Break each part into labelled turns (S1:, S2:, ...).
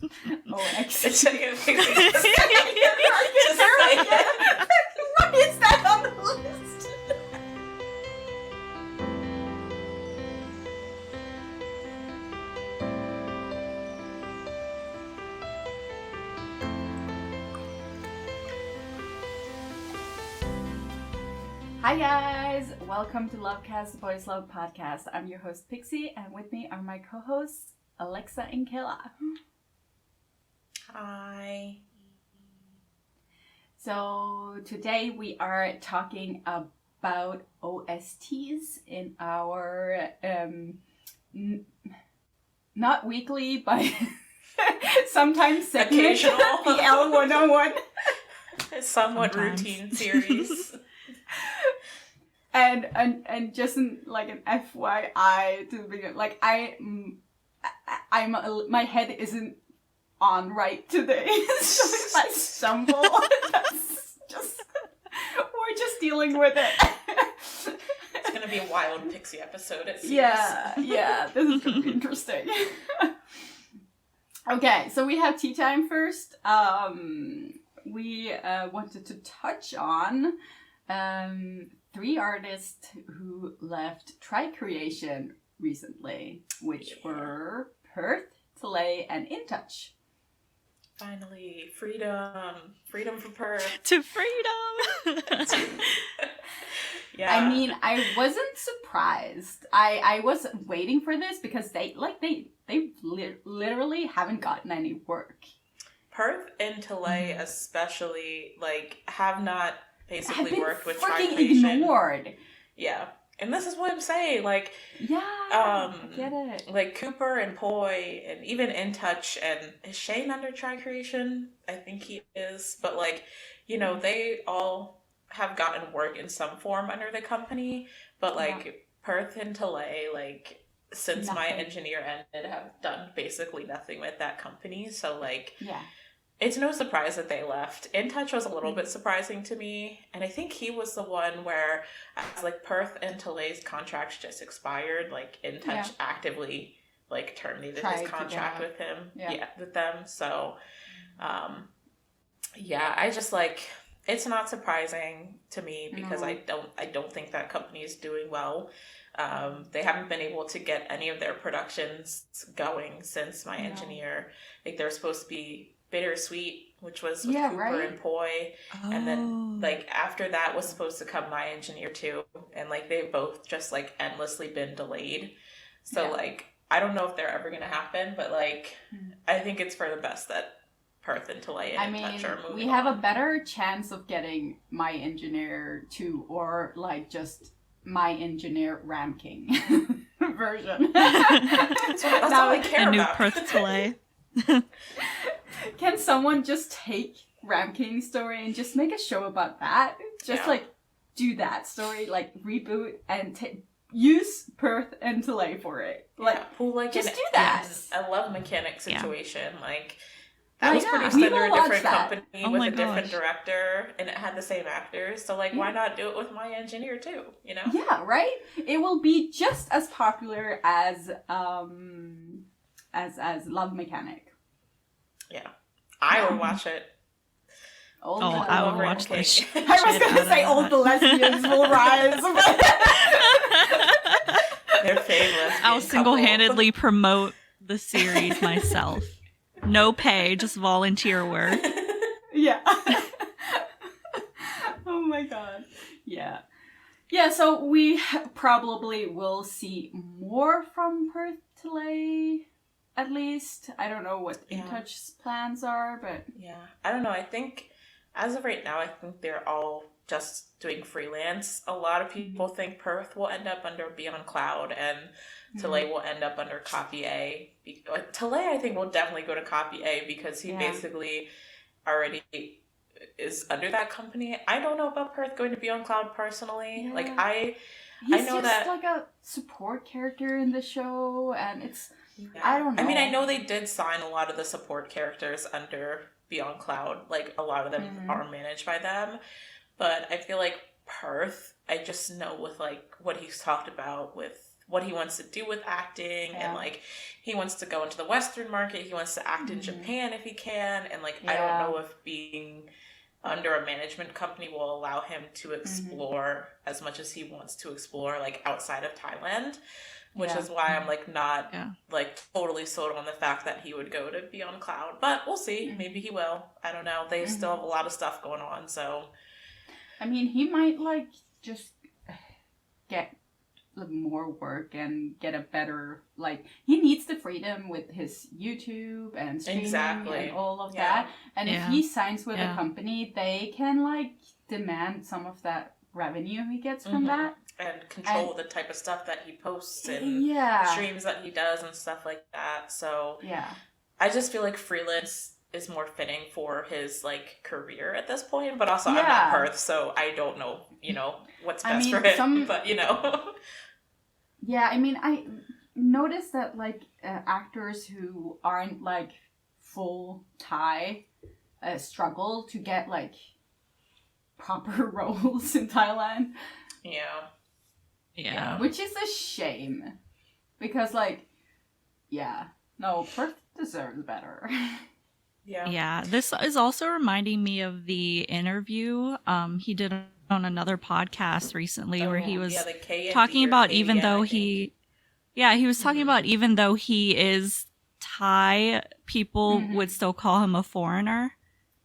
S1: OX.
S2: Just say it.
S1: Why is that on the list? Hi guys! Welcome to LoveCast, the Boys Love Podcast. I'm your host Pixie, and with me are my co-hosts Alexa and Kayla.
S2: Hi.
S1: So today we are talking about OSTs in our not weekly, but sometimes segment
S2: Occasional.
S1: the L101.
S2: Somewhat
S3: Sometimes.
S2: routine series.
S1: And just like an FYI to the beginning, like I'm my head isn't on right today, so if I stumble, that's just we're just dealing with it.
S2: It's gonna be a wild Pixie episode, it seems.
S1: Yeah, this is gonna be interesting. Okay, so we have tea time first. We wanted to touch on 3 artists who left Tri-Creation recently, which were Perth, Talay, and In Touch.
S2: Finally, freedom for Perth.
S3: To freedom!
S2: Yeah.
S1: I mean, I wasn't surprised. I was waiting for this because they literally haven't gotten any work.
S2: Perth and Talay especially, like, have not basically
S1: Have
S2: worked with
S1: been freaking
S2: Tri-Creation.
S1: ignored.
S2: Yeah. And this is what I'm saying, like,
S1: Yeah, I get it.
S2: like Cooper and Poi and even In Touch, and is Shane under Tri-Creation? I think he is. But, like, you know, they all have gotten work in some form under the company, but, like, Perth and Talay, like, since my
S1: Nothing.
S2: engineer ended, have done basically nothing with that company. So, like,
S1: Yeah.
S2: it's no surprise that they left. In Touch was a little bit surprising to me, and I think he was the one where, as like Perth and Talay's contracts just expired, like In Touch actively like terminated
S1: Tried
S2: his
S1: to
S2: contract
S1: get
S2: with him,
S1: Yeah.
S2: with them. So, I just like, it's not surprising to me because
S1: No.
S2: I don't think that company is doing well. They haven't been able to get any of their productions going since my engineer. Like, they're supposed to be Bittersweet, which was with Cooper and Poi, and then like after that was supposed to come My Engineer too, and like they've both just like endlessly been delayed. So like I don't know if they're ever gonna happen, but like I think it's for the best that Perth and Talay and In Touch are moving
S1: we have
S2: on.
S1: a better chance of getting My Engineer 2 or like just My Engineer Ram King version.
S2: That's all I care
S3: A new
S2: about.
S3: Perth Talay.
S1: Can someone just take Ram King's story and just make a show about that? Just like do that story, like reboot and use Perth and Talay for it. Like
S2: Pull like
S1: just
S2: an,
S1: do that.
S2: a Love Mechanic situation, like.
S1: Why
S2: That was
S1: not?
S2: produced
S1: We
S2: under
S1: will
S2: a
S1: watch
S2: different
S1: that.
S2: company
S3: Oh
S2: with
S3: my
S2: a different
S3: gosh.
S2: director, and it had the same actors. So, like, why not do it with My Engineer too? You know?
S1: Yeah, right? It will be just as popular as Love Mechanic.
S2: Yeah, I would watch it.
S1: All
S3: Oh,
S1: the-
S3: I would
S2: Ram
S3: watch
S2: King.
S3: this shit
S1: I was gonna
S3: out
S1: say
S3: of
S1: all
S3: that.
S1: the lesbians will rise.
S2: They're famous.
S3: I'll single-handedly promote the series myself. No pay, just volunteer work.
S1: Yeah. Oh my god. Yeah. Yeah, so we probably will see more from Perth Talay, at least. I don't know what In Touch's plans are, but...
S2: Yeah, I don't know. I think, as of right now, I think they're all just doing freelance. A lot of people think Perth will end up under Beyond Cloud, and Talay will end up under Copy A. Talay, I think, will definitely go to Copy A because he basically already is under that company. I don't know about Perth going to Beyond Cloud personally.
S1: Yeah.
S2: Like,
S1: He's
S2: I know
S1: just
S2: that
S1: like a support character in the show, and it's... I don't know.
S2: I mean, I know they did sign a lot of the support characters under Beyond Cloud. Like, a lot of them are managed by them. But I feel like Perth, I just know with, like, what he's talked about with what he wants to do with acting, and like he wants to go into the Western market, he wants to act in Japan if he can, and like I don't know if being under a management company will allow him to explore as much as he wants to explore like outside of Thailand, which is why I'm like not like totally sold on the fact that he would go to Beyond Cloud, but we'll see. Maybe he will. I don't know. They still have a lot of stuff going on, so
S1: I mean, he might like just get more work and get a better, like, he needs the freedom with his YouTube and streaming and all of that. And if he signs with a company, they can like demand some of that revenue he gets from that. And
S2: control the type of stuff that he posts and streams that he does and stuff like that. So I just feel like freelance is more fitting for his like career at this point, but also I'm not Perth, so I don't know, you know, what's best for him, but you know.
S1: Yeah, I mean, I noticed that like actors who aren't like full Thai struggle to get like proper roles in Thailand.
S3: Yeah.
S1: Which is a shame. Because like, Perth deserves better.
S3: Yeah, this is also reminding me of the interview he did on another podcast recently where he was talking about even though he was talking about even though he is Thai, people would still call him a foreigner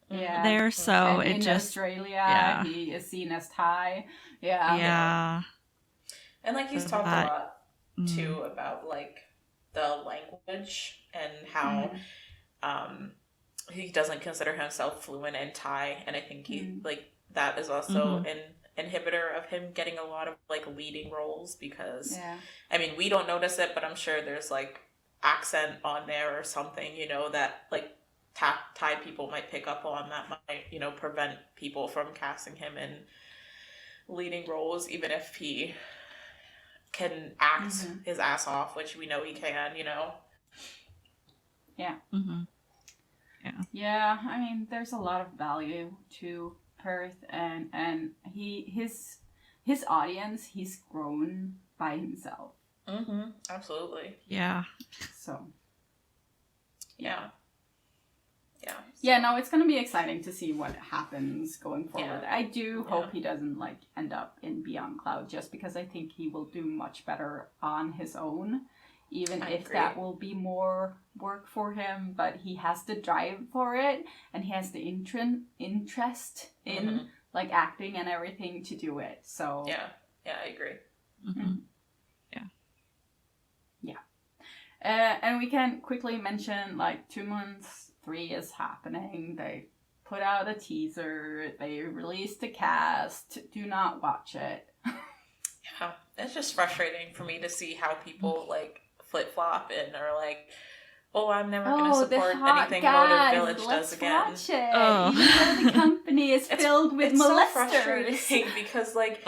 S3: there. So
S1: and in Australia, he is seen as Thai.
S2: And like he's talked a lot too about like the language and how he doesn't consider himself fluent in Thai, and I think he like that is also an inhibitor of him getting a lot of like leading roles because I mean we don't notice it, but I'm sure there's like accent on there or something, you know, that like Thai people might pick up on that might, you know, prevent people from casting him in leading roles, even if he can act his ass off, which we know he can, you know.
S1: Yeah, I mean, there's a lot of value to Perth, and his audience, he's grown by himself.
S2: Absolutely.
S3: Yeah.
S1: So.
S2: No,
S1: it's gonna be exciting to see what happens going forward. I do hope he doesn't like end up in Beyond Cloud, just because I think he will do much better on his own. Even if that will be more work for him, but he has the drive for it, and he has the interest in like acting and everything to do it. So
S2: I agree.
S1: And we can quickly mention like 2 months 3 is happening. They put out a teaser. They released the cast. Do not watch it.
S2: It's just frustrating for me to see how people like flip-flop and are like, I'm never going to support anything Motive Village does again.
S1: Watch it. Even though the company is filled with molesters.
S2: So frustrating because, like,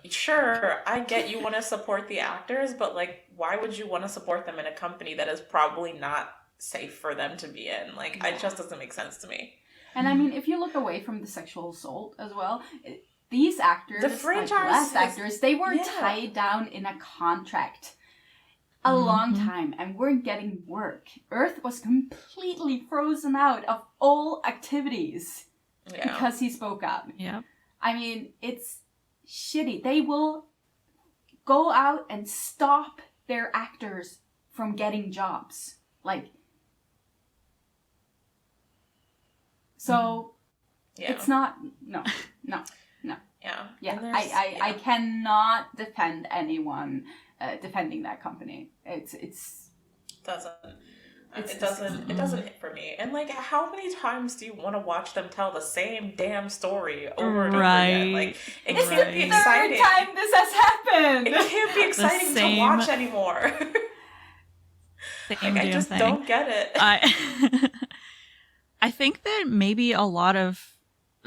S2: sure, I get you want to support the actors, but, like, why would you want to support them in a company that is probably not safe for them to be in? Like, it just doesn't make sense to me.
S1: And, I mean, if you look away from the sexual assault as well, these actors,
S2: the franchise
S1: like last actors, they were tied down in a contract a long time and weren't getting work. Earth was completely frozen out of all activities because he spoke up. I mean, it's shitty. They will go out and stop their actors from getting jobs. Like, so it's not, no. I cannot defend anyone defending that company. It
S2: doesn't hit for me. And like, how many times do you want to watch them tell the same damn story over and over again? Like, it can't be exciting.
S1: Third time this has happened.
S2: It can't be exciting to watch anymore. I just don't get it.
S3: I think that maybe a lot of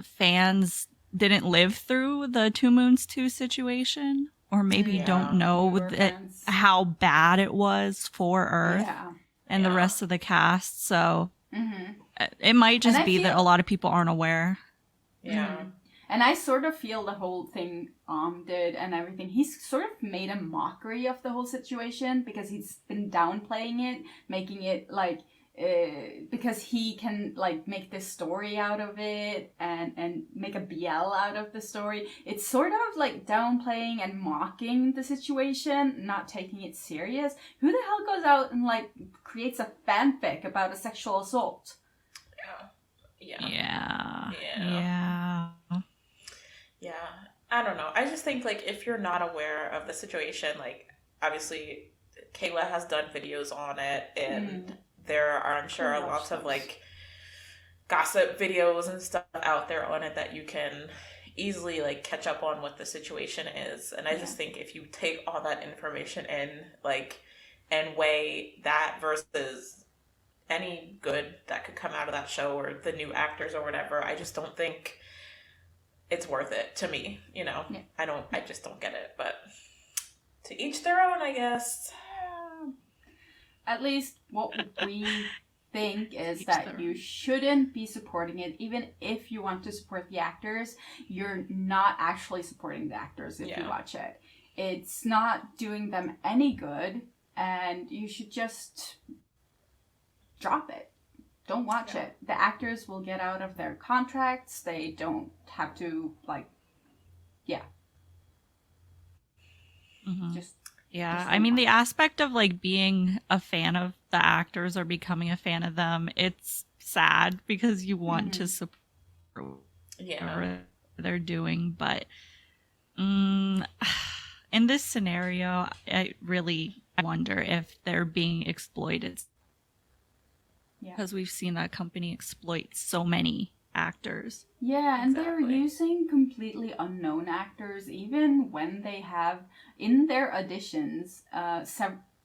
S3: fans didn't live through the 2 Moons 2 situation, or maybe don't know how bad it was for Earth and the rest of the cast. So it might just be that a lot of people aren't aware.
S1: And I sort of feel the whole thing did and everything. He's sort of made a mockery of the whole situation because he's been downplaying it, making it like, because he can like make this story out of it and make a BL out of the story. It's sort of like downplaying and mocking the situation, not taking it serious. Who the hell goes out and like creates a fanfic about a sexual assault?
S3: Yeah.
S2: I don't know. I just think like if you're not aware of the situation, like obviously Kayla has done videos on it, and there are, I'm sure, lots of like gossip videos and stuff out there on it that you can easily like catch up on what the situation is. And I just think if you take all that information in, like, and weigh that versus any good that could come out of that show or the new actors or whatever, I just don't think it's worth it to me, you know. I just don't get it, but to each their own, I guess.
S1: At least what we think is that you shouldn't be supporting it. Even if you want to support the actors, you're not actually supporting the actors if you watch it. It's not doing them any good, and you should just drop it. Don't watch it. The actors will get out of their contracts. They don't have to, like, just...
S3: Yeah, I mean, the aspect of, like, being a fan of the actors or becoming a fan of them, it's sad because you want to support whatever they're doing. But in this scenario, I really wonder if they're being exploited. Because we've seen that company exploit so many actors.
S1: Yeah, and they're using completely unknown actors, even when they have, in their auditions,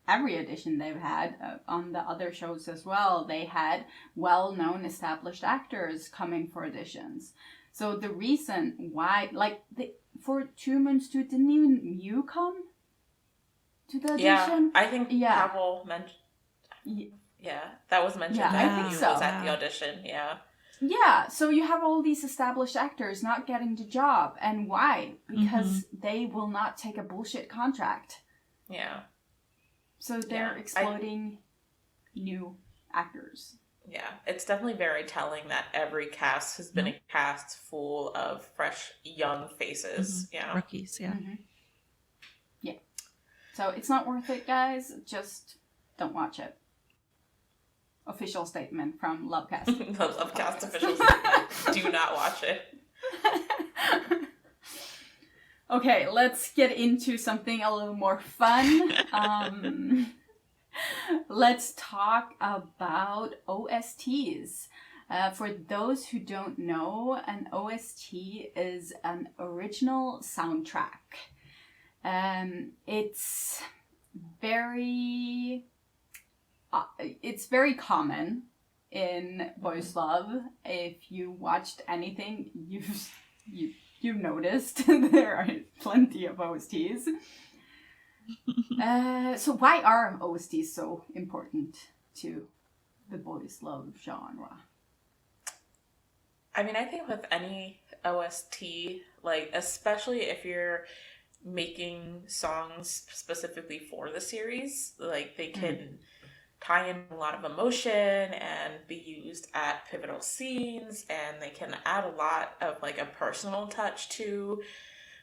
S1: every audition they've had on the other shows as well, they had well-known established actors coming for auditions. So the reason why, like, for 2 Moons 2, didn't even Mew come to the audition?
S2: Yeah, I think Pavel mentioned... Yeah, that was mentioned.
S1: Yeah,
S2: that
S1: I think
S2: he
S1: so.
S2: was at the audition,
S1: Yeah, so you have all these established actors not getting the job. And why? Because they will not take a bullshit contract.
S2: Yeah.
S1: So they're exploiting new actors.
S2: Yeah, it's definitely very telling that every cast has been a cast full of fresh, young faces. Yeah.
S3: Rookies,
S1: Yeah. So it's not worth it, guys. Just don't watch it. Official statement from LoveCast.
S2: The LoveCast official statement. Do not watch it.
S1: Okay, let's get into something a little more fun. Let's talk about OSTs. For those who don't know, an OST is an original soundtrack. It's very common in boys love. If you watched anything, you've noticed there are plenty of OSTs. So why are OSTs so important to the boys love genre?
S2: I mean, I think with any OST, like, especially if you're making songs specifically for the series, like, they can tie in a lot of emotion and be used at pivotal scenes, and they can add a lot of like a personal touch to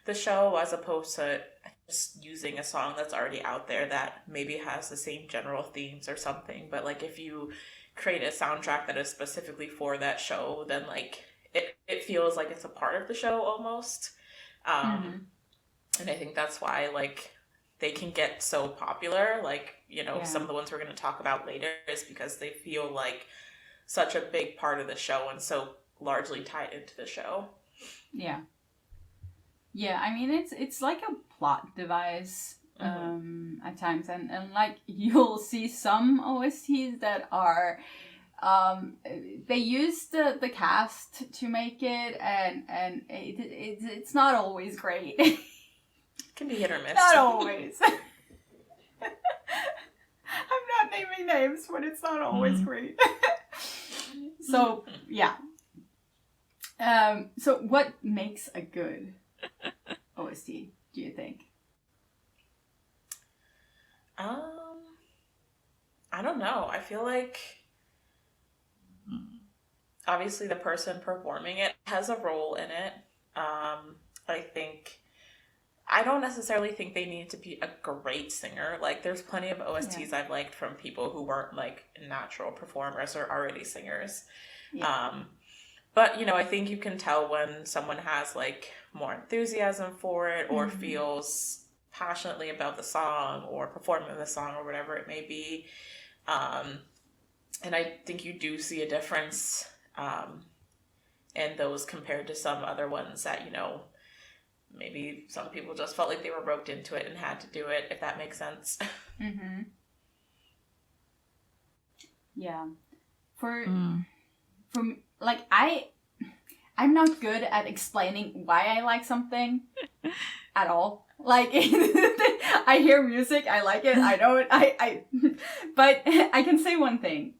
S2: the show as opposed to just using a song that's already out there that maybe has the same general themes or something. But like if you create a soundtrack that is specifically for that show, then like it feels like it's a part of the show almost. And I think that's why like they can get so popular, like, you know, some of the ones we're going to talk about later is because they feel like such a big part of the show and so largely tied into the show. Yeah.
S1: Yeah, I mean, it's like a plot device at times. And like, you'll see some OSTs that are... they use the cast to make it, and it's not always great.
S2: Can be hit or miss.
S1: Not always. I'm not naming names, but it's not always great. So, yeah. So what makes a good OST, do you think?
S2: I don't know. I feel like obviously the person performing it has a role in it. I don't necessarily think they need to be a great singer. Like, there's plenty of OSTs I've liked from people who weren't like natural performers or already singers. Yeah. But, you know, I think you can tell when someone has like more enthusiasm for it or feels passionately about the song or performing the song or whatever it may be. And I think you do see a difference in those compared to some other ones that, you know, maybe some people just felt like they were roped into it and had to do it, if that makes sense.
S1: Mm-hmm. Yeah. For like, I'm not good at explaining why I like something at all. Like, I hear music, I like it, but I can say one thing.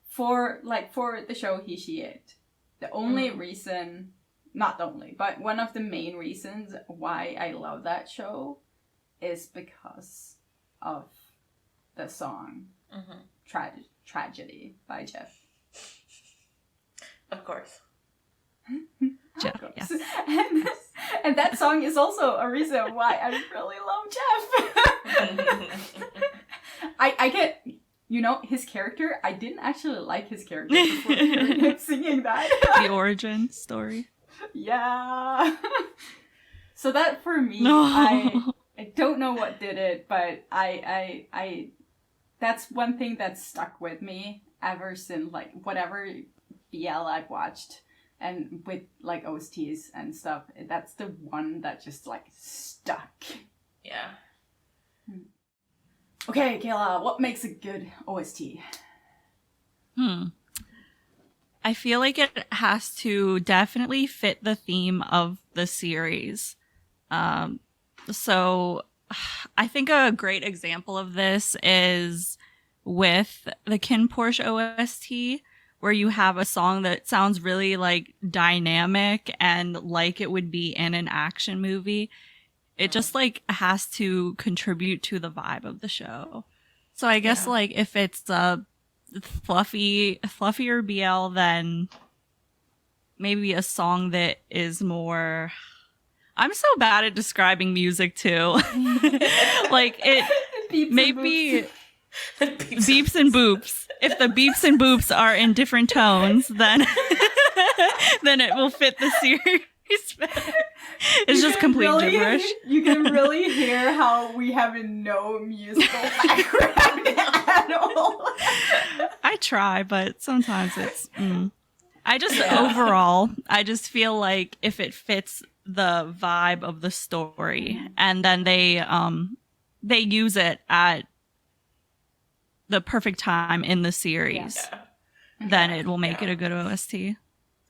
S1: For the show He, She, It, the only reason, not the only, but one of the main reasons why I love that show is because of the song Tragedy by Jeff.
S2: Of course.
S3: Jeff, yes.
S1: And that song is also a reason why I really love Jeff. I get, you know, his character, I didn't actually like his character before hearing him singing that.
S3: The origin story.
S1: Yeah. So that for me, I don't know what did it, but I that's one thing that stuck with me ever since, like, whatever BL I've watched. And with, like, OSTs and stuff, that's the one that just, like, stuck.
S2: Yeah.
S1: Okay, Kayla, what makes a good OST?
S3: I feel like it has to definitely fit the theme of the series. So I think a great example of this is with the Kin Porsche OST, where you have a song that sounds really like dynamic and like it would be in an action movie. It just like has to contribute to the vibe of the show. So I guess like if it's a fluffier BL, then maybe a song that is more, I'm so bad at describing music too. Like it maybe beeps and boops. If the beeps and boops are in different tones, then it will fit the series better. It's just complete gibberish.
S1: You can really hear how we have no musical background at all.
S3: I try, but sometimes it's... Overall, I just feel like if it fits the vibe of the story, and then they use it at the perfect time in the series, then it will make it a good OST.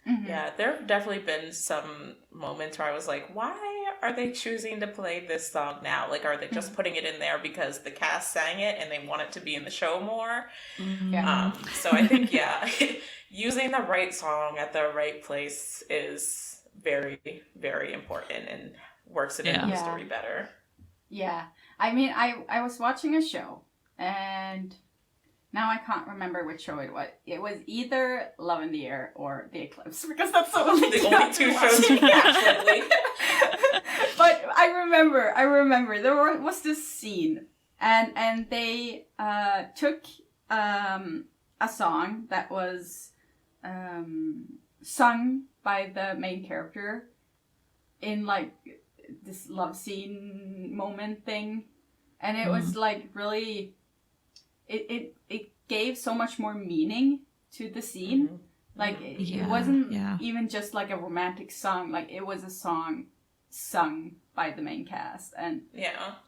S2: Yeah, there have definitely been some moments where I was like, why are they choosing to play this song now? Like, are they just putting it in there because the cast sang it and they want it to be in the show more? So I think, using the right song at the right place is very, very important and works it into the story better. Yeah.
S1: I mean, I was watching a show, and now I can't remember which show it was. It was either Love in the Air or The Eclipse, because that's the only two shows you can actually. But I remember there was this scene, and they took a song that was sung by the main character in like this love scene moment thing, and it was like really. It gave so much more meaning to the scene. Like, it wasn't even just like a romantic song. Like, it was a song sung by the main cast. And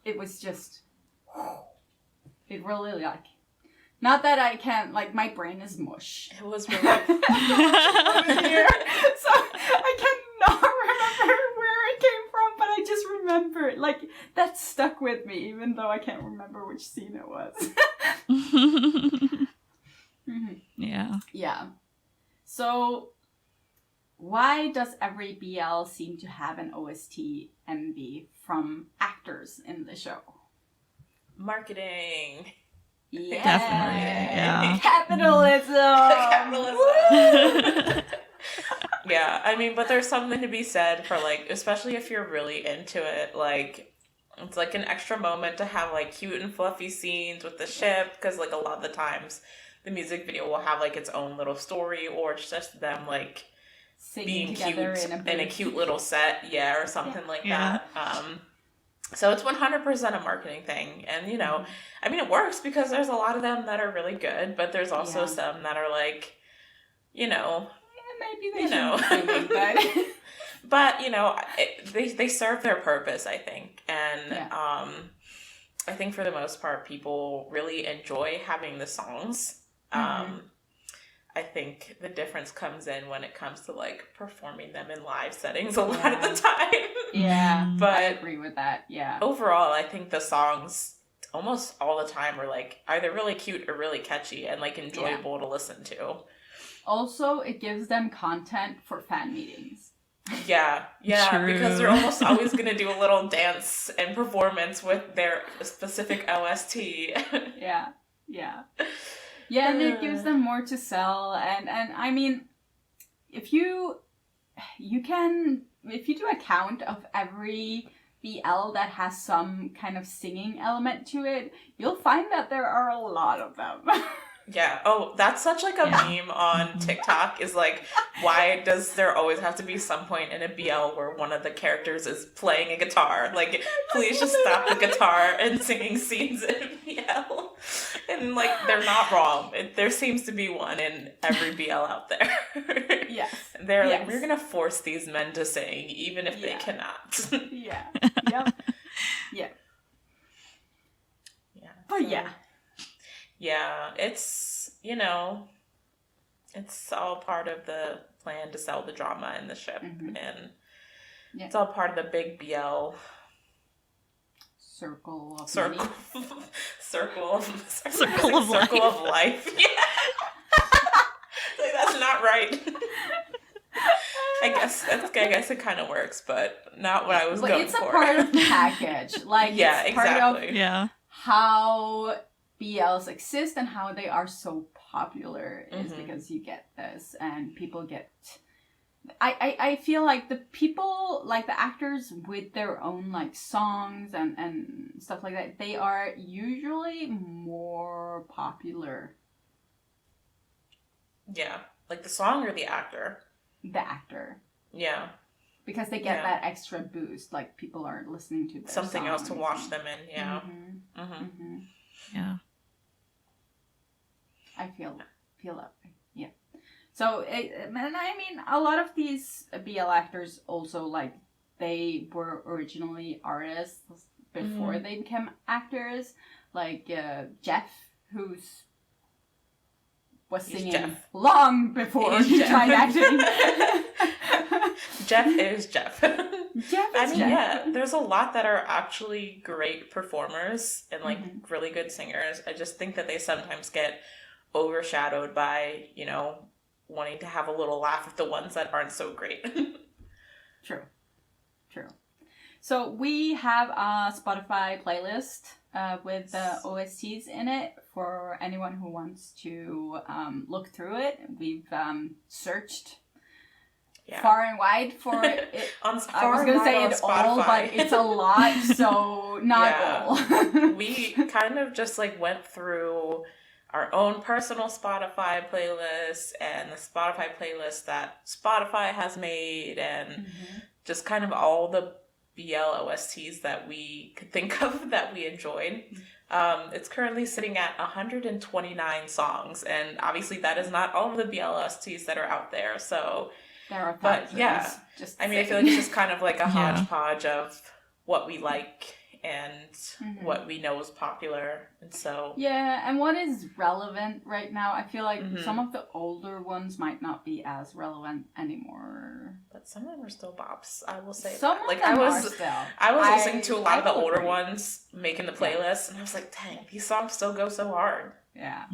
S1: it was just... It really, like... Not that I can't... Like, my brain is mush.
S2: It was really...
S1: here, so I cannot remember where it came from, but I just remember, like, that stuck with me, even though I can't remember which scene it was.
S3: Yeah.
S1: So, why does every BL seem to have an OST MV from actors in the show?
S2: Marketing.
S1: Yeah.
S3: Definitely. Yeah.
S1: Capitalism.
S2: Yeah, I mean, but there's something to be said for, like, especially if you're really into it, like, it's like an extra moment to have, like, cute and fluffy scenes with the ship, because, like, a lot of the times the music video will have, like, its own little story, or it's just them, like,
S1: Singing
S2: being
S1: together
S2: cute
S1: in a
S2: cute little set, or something like that. So it's 100% a marketing thing, and, you know, I mean, it works because there's a lot of them that are really good, but there's also some that are, like, you know...
S1: Maybe they shouldn't be singing, but...
S2: But, you know, they serve their purpose, I think. And I think for the most part, people really enjoy having the songs. I think the difference comes in when it comes to, like, performing them in live settings a lot of the time.
S1: Yeah,
S2: but
S1: I agree with that,
S2: overall, I think the songs almost all the time are, like, either really cute or really catchy and, like, enjoyable to listen to.
S1: Also, it gives them content for fan meetings.
S2: Yeah,
S3: True.
S2: Because they're almost always going to do a little dance and performance with their specific OST.
S1: Yeah, and it gives them more to sell, and I mean, if you do a count of every BL that has some kind of singing element to it, you'll find that there are a lot of them.
S2: Yeah. Oh, that's such like a meme on TikTok is like, why does there always have to be some point in a BL where one of the characters is playing a guitar? Like, please just stop the guitar and singing scenes in BL. And like, they're not wrong. There seems to be one in every BL out there.
S1: Yes.
S2: They're like, we're going to force these men to sing even if they cannot.
S1: Yeah. Yep. Yeah. But
S2: yeah, it's, you know, it's all part of the plan to sell the drama in the ship. And it's all part of the big BL
S1: circle of
S2: life. Yeah. Like, that's not right. I guess it kind of works, but not what I was going for. But
S1: it's a part of the package. Like, it's part of how BLs exist and how they are so popular is because you get this and people get... I feel like the people, like the actors with their own like songs and stuff like that, they are usually more popular.
S2: Yeah. Like the song or the actor?
S1: The actor.
S2: Yeah.
S1: Because they get that extra boost, like people are listening to their
S2: something else to watch them in,
S1: Yeah. I feel that way. Yeah. So, and I mean, a lot of these BL actors also, like, they were originally artists before they became actors. Like, Jeff, was singing long before he tried acting.
S2: Jeff is Jeff. There's a lot that are actually great performers and, like, really good singers. I just think that they sometimes get overshadowed by, you know, wanting to have a little laugh at the ones that aren't so great.
S1: True. So we have a Spotify playlist with the OSTs in it for anyone who wants to look through it. We've searched far and wide for it. I was going to say it all, but it's a lot, so not all.
S2: We kind of just like went through our own personal Spotify playlist and the Spotify playlist that Spotify has made and just kind of all the BL OSTs that we could think of that we enjoyed. It's currently sitting at 129 songs, and obviously that is not all of the BL OSTs that are out there, so...
S1: There are thousands.
S2: But I mean, I feel like it's just kind of like a hodgepodge of what we like and what we know is popular, and so...
S1: Yeah, and what is relevant right now, I feel like some of the older ones might not be as relevant anymore.
S2: But some of them are still bops, I will say.
S1: Some
S2: that.
S1: of
S2: Like,
S1: them
S2: I
S1: are still.
S2: I was listening to a lot of the older ones making the playlist, and I was like, dang, these songs still go so hard.
S1: Yeah,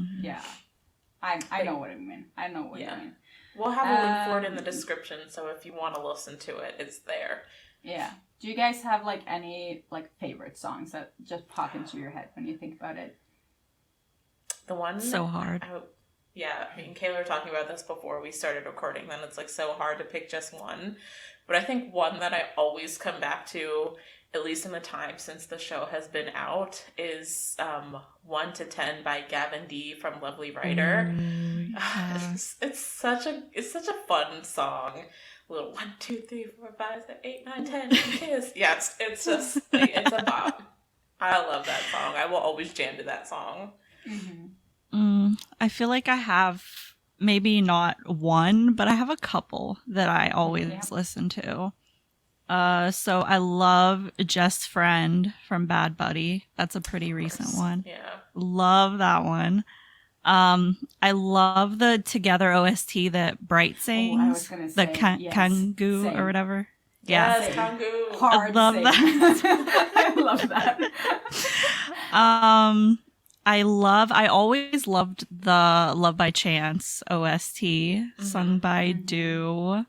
S1: I know what I mean. I know what you mean.
S2: We'll have a link for it in the description, so if you want to listen to it, it's there.
S1: Yeah. Do you guys have like any like favorite songs that just pop into your head when you think about it?
S2: The one
S3: so hard.
S2: Me and Kayla were talking about this before we started recording. Then it's like so hard to pick just one, but I think one that I always come back to, at least in the time since the show has been out, is 1 to 10 by Gavin D from Lovely Writer. It's such a fun song. Little 1, 2, 3, 4, 5, 6, 8, 9, 10, kiss. Yes, it's just it's a bop. I love that song. I will always jam to that song.
S3: I feel like I have maybe not one, but I have a couple that I always listen to. So I love Just Friend from Bad Buddy. That's a pretty recent one.
S2: Yeah.
S3: Love that one. I love the Together OST that Bright sings.
S1: I was gonna say,
S3: Kangu or whatever.
S2: Yes, Kangu.
S1: Hard
S3: I love
S1: that. I love that.
S3: I always loved the Love by Chance OST sung by Do.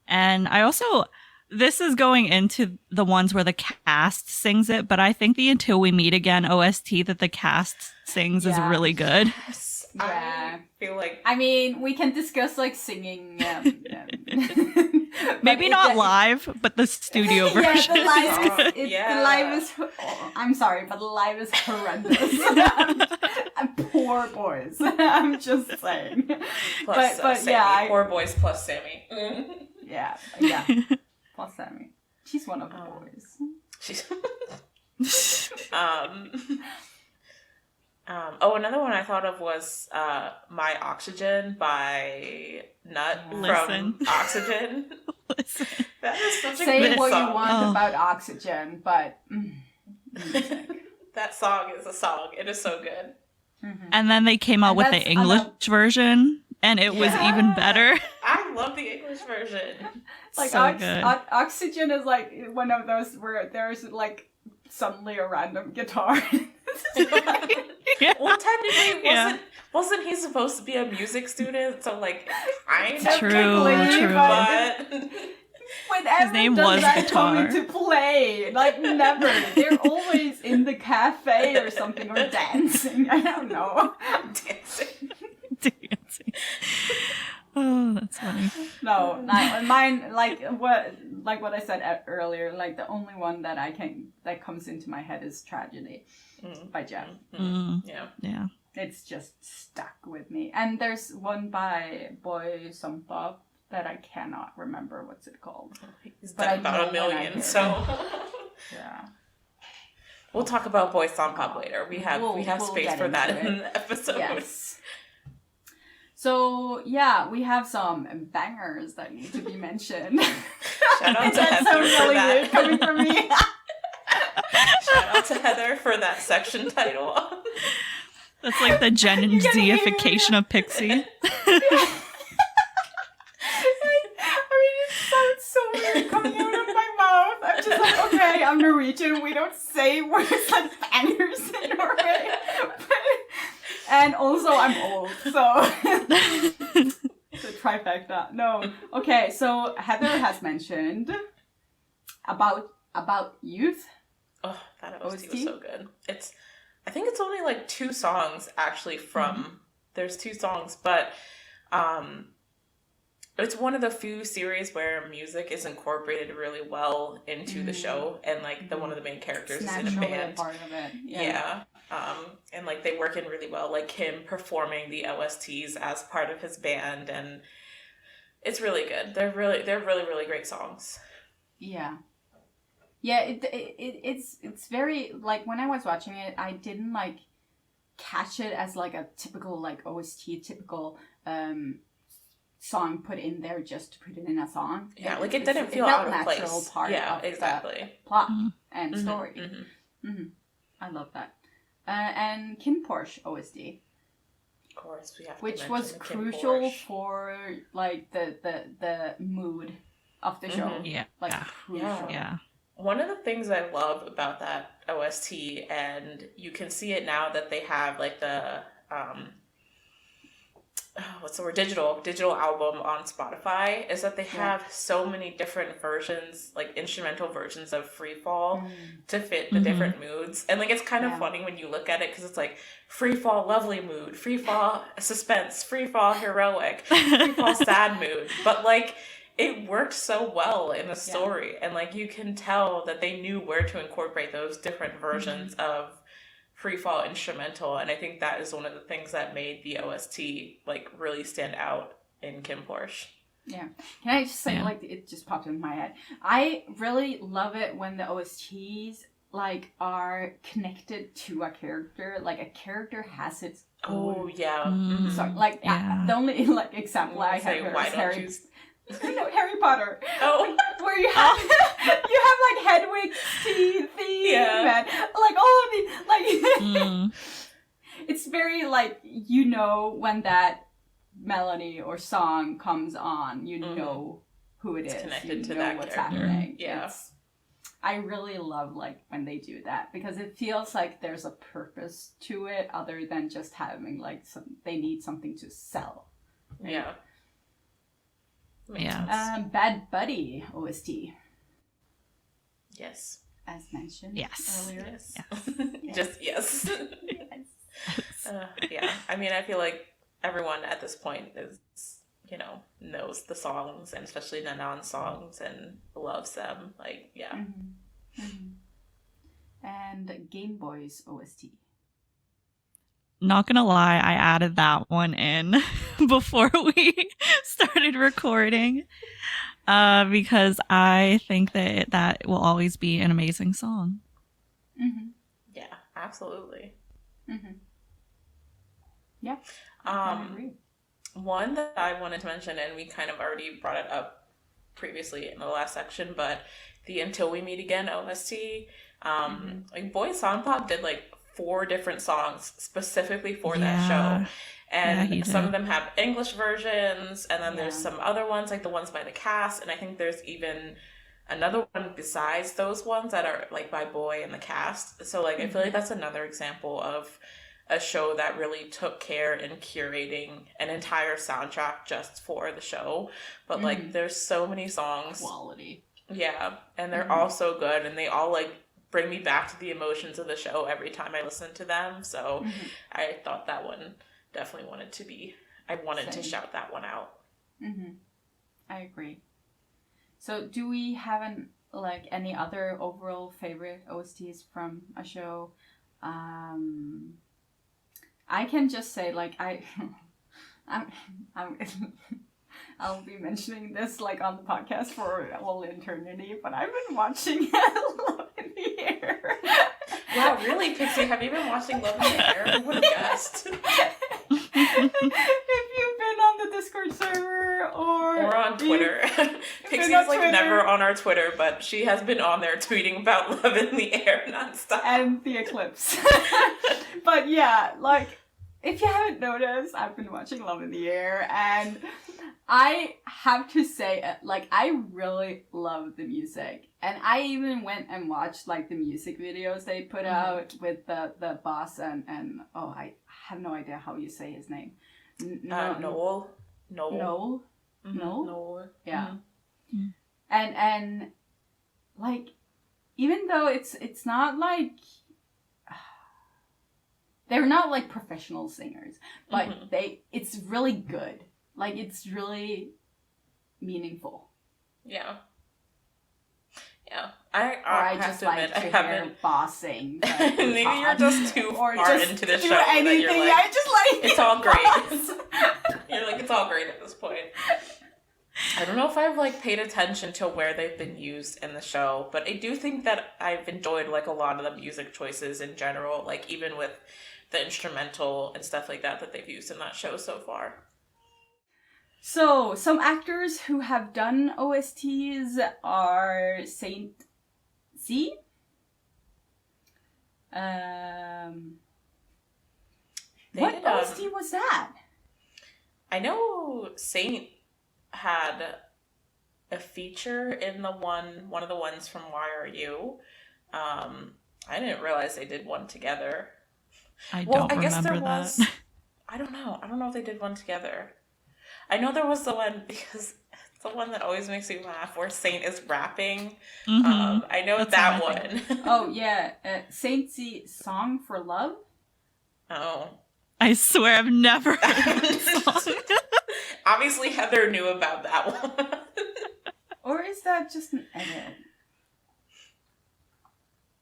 S3: And I also, this is going into the ones where the cast sings it, but I think the Until We Meet Again OST that the cast sings is really good.
S2: Yes.
S1: Yeah.
S2: I feel like...
S1: I mean, we can discuss like singing.
S3: Maybe not live, but the studio version.
S1: The live is. I'm sorry, but the live is horrendous. And poor boys. I'm just saying.
S2: Plus,
S1: but
S2: Sammy. Poor boys plus Sammy.
S1: Yeah. Plus Sammy. She's one of the boys.
S2: She's. Another one I thought of was My Oxygen by Nut from Oxygen. That is such a good
S1: what
S2: song.
S1: You want about Oxygen, but
S2: that song is a song. It is so good.
S3: And then they came out with the English version, and it was even better.
S2: I love the English version.
S1: Like
S3: so good.
S1: Oxygen is like one of those where there's like suddenly a random guitar.
S2: Well, technically, wasn't he supposed to be a music student? So, like, kind of
S3: true.
S1: But
S3: his name was guitar.
S1: Coming to play, like never. They're always in the cafe or something or dancing. I don't know.
S2: Dancing.
S3: Oh, that's funny.
S1: No, mine like what I said earlier. Like the only one that comes into my head is Tragedy by Jeff.
S3: Yeah.
S1: It's just stuck with me. And there's one by Boy Sompa that I cannot remember what's it called.
S2: He's done about a million, so
S1: yeah.
S2: We'll talk about Boy Sompa later. We have space for that in the episode.
S1: Yes. So yeah, we have some bangers that need to be mentioned.
S2: Shout out to
S1: Heather
S2: really
S1: for that.
S2: Weird coming from me. Shout out to Heather for that section title.
S3: That's like the Gen Z-ification of Pixie.
S1: I mean, it sounds so weird coming out of my mouth. I'm just like, okay, I'm Norwegian. We don't say words like bangers in Norway. And also, I'm old, so it's a trifecta. No, okay. So Heather has mentioned about youth.
S2: Oh, that OST was so good. I think it's only like 2 songs actually from. There's 2 songs, but it's one of the few series where music is incorporated really well into the show, and like one of the main characters is in a band.
S1: Part of it.
S2: Yeah. And like they work in really well, like him performing the OSTs as part of his band, and it's really good. They're really great songs.
S1: Yeah. Yeah, it's very, like, when I was watching it, I didn't, like, catch it as, like, a typical, like, OST, typical song put in there just to put it in a song.
S2: Yeah, like, it didn't feel out of place.
S1: Part of
S2: exactly.
S1: The plot and story. I love that. And Kim Porsche OST.
S2: Of course, we have to
S1: which was crucial for, like, the mood of the show.
S3: Yeah.
S1: Like, crucial.
S3: Yeah.
S2: One of the things I love about that OST, and you can see it now that they have like the what's the word, digital album on Spotify, is that they have so many different versions, like instrumental versions of Free Fall to fit the different moods. And like it's kind of funny when you look at it, because it's like Free Fall lovely mood, Free Fall suspense, Free Fall heroic, Free Fall sad mood, but like it worked so well in the story, and like you can tell that they knew where to incorporate those different versions of Free Fall instrumental, and I think that is one of the things that made the OST like really stand out in Kim Porsche.
S1: Yeah. Can I just say, like, it just popped in my head. I really love it when the OSTs like are connected to a character. Like a character has its own song. Like the only like example I have here is Harry. Harry Potter.
S2: Oh,
S1: where you have like Hedwig's theme and like all of these like it's very like, you know, when that melody or song comes on, you know who it is.
S2: Connected
S1: you
S2: to
S1: know
S2: that
S1: what's
S2: character.
S1: Happening.
S2: Yeah.
S1: I really love like when they do that, because it feels like there's a purpose to it other than just having like they need something to sell. Right?
S2: Yeah.
S1: Bad Buddy OST.
S2: Yes.
S1: As mentioned earlier.
S2: Yes. Just yes. I mean, I feel like everyone at this point is, you know, knows the songs, and especially the non-songs, and loves them. Like,
S1: And Game Boy's OST.
S3: Not gonna lie, I added that one in before we started recording, because I think that will always be an amazing song.
S2: Yeah, absolutely.
S1: Yeah, I agree.
S2: One that I wanted to mention, and we kind of already brought it up previously in the last section, but the Until We Meet Again OST, like Boy Song Pop did like 4 different songs specifically for that show, and some of them have English versions, and then there's some other ones, like the ones by the cast, and I think there's even another one besides those ones that are like by Boy and the cast. So like I feel like that's another example of a show that really took care in curating an entire soundtrack just for the show. But like there's so many songs,
S1: quality,
S2: and they're all so good, and they all like bring me back to the emotions of the show every time I listen to them. So I thought that one definitely wanted to shout that one out.
S1: I agree. So do we have any other overall favorite OSTs from a show? I can just say like I'll be mentioning this like on the podcast for all eternity, but I've been watching Love in the Air.
S2: Wow, really, Pixie? Have you been watching Love in the Air? Who would have guessed?
S1: If you've been on the Discord server or
S2: on Twitter. Pixie's like never on our Twitter, but she has been on there tweeting about Love in the Air nonstop.
S1: And the eclipse. But yeah, like, if you haven't noticed, I've been watching Love in the Air, and I have to say, like, I really love the music. And I even went and watched, like, the music videos they put out with the boss and I have no idea how you say his name.
S2: Noel.
S1: Noel?
S2: Noel.
S1: Yeah. And, like, even though it's not, like... They're not, like, professional singers, but it's really good. Like, it's really meaningful.
S2: Yeah.
S1: I just like to hear bossing.
S2: Maybe you're just too far into the show.
S1: Anything.
S2: That you're like,
S1: I just like
S2: it's all great. You're like, it's all great at this point. I don't know if I've like paid attention to where they've been used in the show, but I do think that I've enjoyed like a lot of the music choices in general, like even with the instrumental and stuff like that they've used in that show so far.
S1: So, some actors who have done OSTs are Saint C. What OST was that?
S2: I know Saint had a feature in the one of the ones from Why Are You. I didn't realize they did one together.
S3: I guess there was.
S2: I don't know if they did one together. I know there was the one, because it's the one that always makes me laugh, where Saint is rapping.
S3: Mm-hmm.
S2: I know that one.
S1: Oh, yeah. Saint's Song for Love?
S2: Oh.
S3: I swear I've never heard this song.
S2: Obviously, Heather knew about that one.
S1: Or is that just an edit?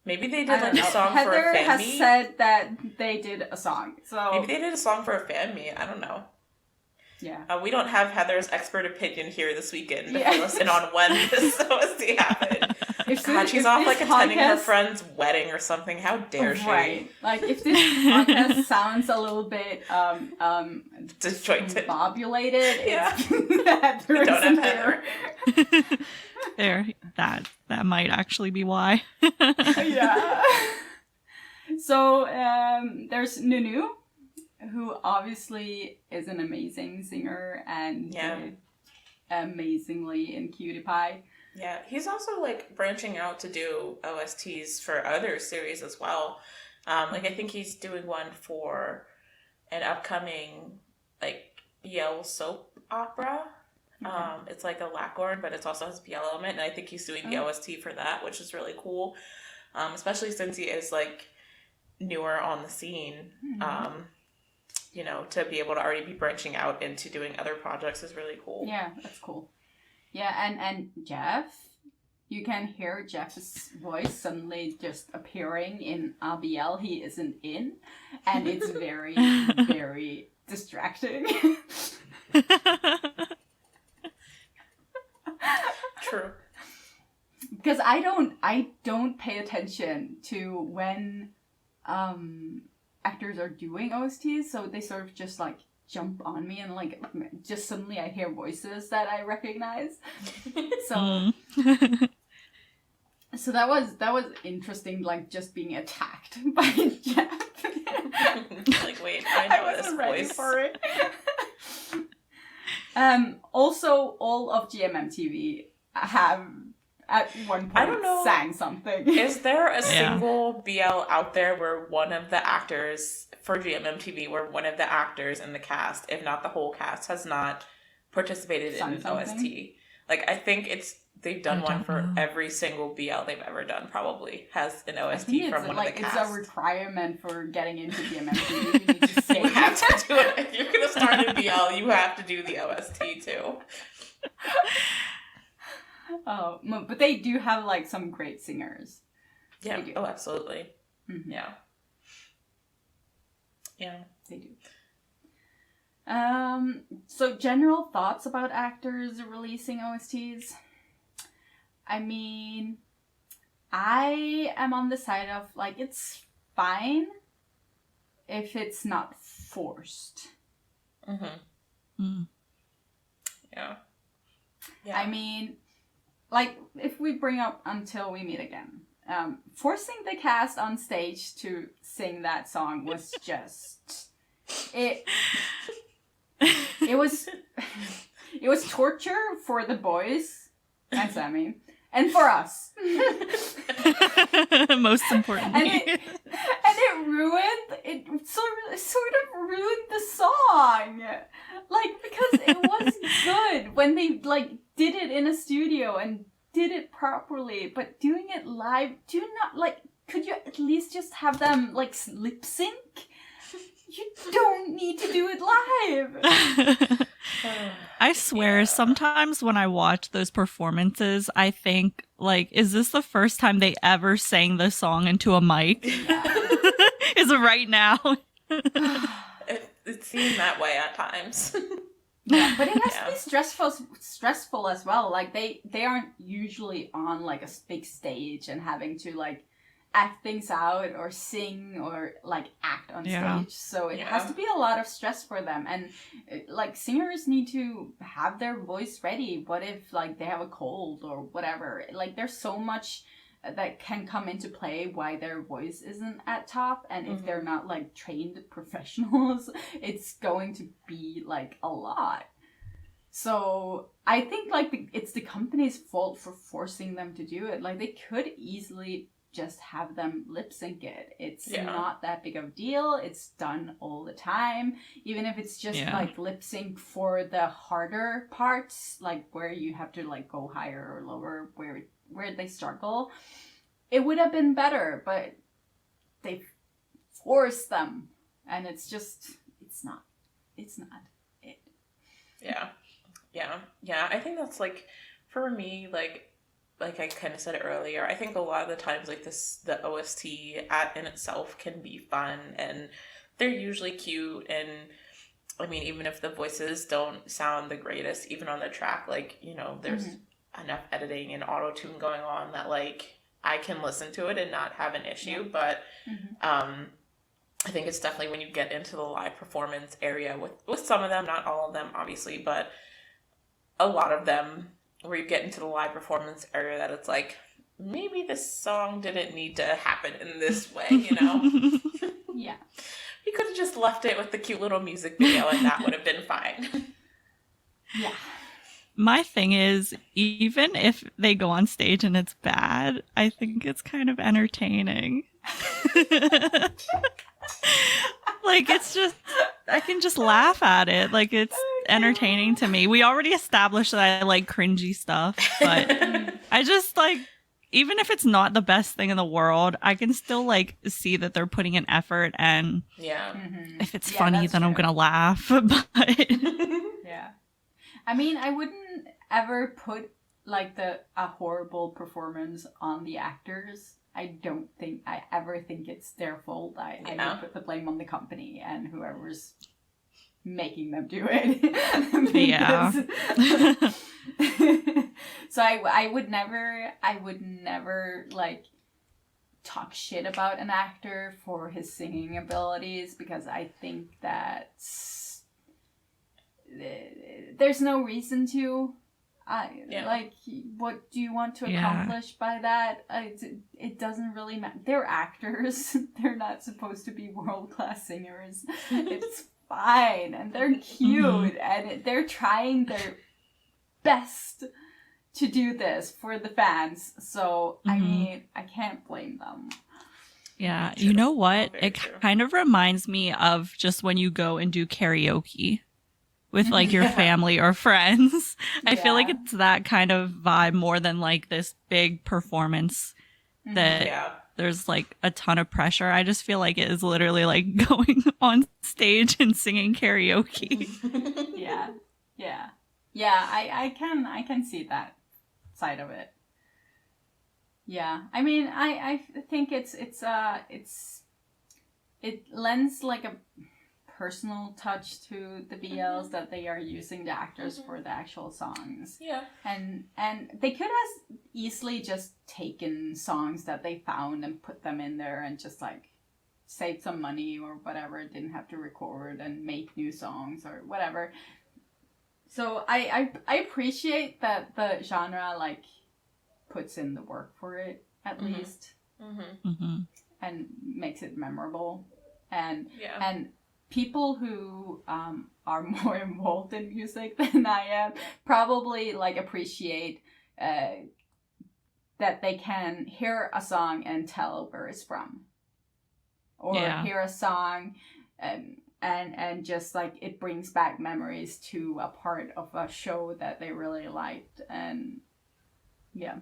S2: Maybe they did like a song
S1: Heather
S2: for a fan
S1: has
S2: meet.
S1: said that they did a song. So
S2: maybe they did a song for a fan meet. I don't know.
S1: Yeah.
S2: We don't have Heather's expert opinion here this weekend to fill us in on when this OST happened. She's off like attending her friend's wedding or something. How dare she?
S1: Right. Like if this podcast sounds a little bit
S2: disjointed,
S1: bobulated,
S2: yeah.
S1: Heather
S2: don't
S1: isn't
S2: have
S1: Heather.
S3: There, that might actually be why.
S1: Yeah. So there's Nunu, who obviously is an amazing singer and did amazingly in Cutie Pie.
S2: Yeah, he's also like branching out to do OSTs for other series as well. Like I think he's doing one for an upcoming like BL soap opera. Okay. It's like a Lackorn, but it also has BL element, and I think he's doing the OST for that, which is really cool. Especially since he is like newer on the scene. Mm-hmm. You know, to be able to already be branching out into doing other projects is really cool.
S1: Yeah, that's cool. Yeah, and Jeff, you can hear Jeff's voice suddenly just appearing in RBL he isn't in, and it's very, very distracting.
S2: True.
S1: Because I don't pay attention to when actors are doing OSTs, so they sort of just like jump on me and like just suddenly I hear voices that I recognize. So so that was interesting, like just being attacked by Jeff.
S2: Like, wait, I know this
S1: ready
S2: voice.
S1: for it. Also, all of GMMTV have at one point sang something.
S2: Is there a single BL out there where one of the actors for GMMTV, where one of the actors in the cast, if not the whole cast, has not participated in an OST? Like, I think they've done one for every single BL they've ever done, probably has an OST from one of the cast.
S1: It's a requirement for getting into GMMTV. You need to sing.
S2: You have to do it. If you're going to start a BL, you have to do the OST too.
S1: Oh, but they do have like some great singers.
S2: Yeah. Oh, absolutely. Mm-hmm. Yeah. Yeah,
S1: they do. So general thoughts about actors releasing OSTs. I mean, I am on the side of like it's fine if it's not forced.
S2: Mm-hmm. Mm. Yeah.
S1: I mean, like, if we bring up Until We Meet Again, forcing the cast on stage to sing that song was just... It was torture for the boys and Sammy, and for us.
S3: Most importantly.
S1: And it sort of ruined the song. Like, because it was good when they, like, did it in a studio and did it properly, but doing it live, could you at least just have them, like, lip sync? You don't need to do it live.
S3: I swear, sometimes when I watch those performances, I think, like, is this the first time they ever sang the song into a mic? Yeah. Is it right now?
S2: It seemed that way at times.
S1: Yeah, but it has to be stressful as well. Like, they aren't usually on, like, a big stage and having to, like, act things out or sing or like act on stage, so it has to be a lot of stress for them, and like singers need to have their voice ready. What if like they have a cold or whatever? Like there's so much that can come into play why their voice isn't at top, and if they're not like trained professionals, it's going to be like a lot. So I think like it's the company's fault for forcing them to do it. Like they could easily just have them lip sync it. It's not that big of a deal. It's done all the time. Even if it's just like lip sync for the harder parts, like where you have to like go higher or lower, where they struggle, it would have been better, but they forced them, and it's not it.
S2: Yeah. I think that's like, for me, like I kind of said earlier, I think a lot of the times, like the OST in itself can be fun, and they're usually cute, and I mean, even if the voices don't sound the greatest, even on the track, like, you know, there's enough editing and auto-tune going on that, like, I can listen to it and not have an issue, but I think it's definitely when you get into the live performance area with some of them, not all of them, obviously, but a lot of them, where you get into the live performance area, that it's like, maybe this song didn't need to happen in this way, you know?
S1: Yeah.
S2: You could have just left it with the cute little music video, and that would have been fine.
S1: Yeah.
S3: My thing is, even if they go on stage and it's bad, I think it's kind of entertaining. Like, it's just, I can just laugh at it. Like, it's entertaining to me. We already established that I like cringy stuff, but I just like, even if it's not the best thing in the world, I can still like see that they're putting an effort, and if it's funny, then I'm gonna laugh. But
S1: yeah, I mean, I wouldn't ever put like a horrible performance on the actors. I don't think I ever think it's their fault. I would put the blame on the company and whoever's making them do it. So I would never like talk shit about an actor for his singing abilities, because I think that there's no reason to. Like, what do you want to accomplish by that? It doesn't really matter. They're actors. They're not supposed to be world-class singers. It's fine, and they're cute, and they're trying their best to do this for the fans. So, I mean, I can't blame them.
S3: Yeah, you know what? It kind of reminds me of just when you go and do karaoke with like your family or friends. I feel like it's that kind of vibe more than like this big performance that there's like a ton of pressure. I just feel like it is literally like going on stage and singing karaoke.
S1: I can see that side of it. Yeah, I mean, I think it lends like a personal touch to the BLs that they are using the actors for the actual songs. Yeah. And they could have easily just taken songs that they found and put them in there and just like saved some money or whatever, didn't have to record and make new songs or whatever. So I appreciate that the genre like puts in the work for it at least. And makes it memorable. And people who are more involved in music than I am probably like appreciate that they can hear a song and tell where it's from, or hear a song and just like it brings back memories to a part of a show that they really liked. And yeah,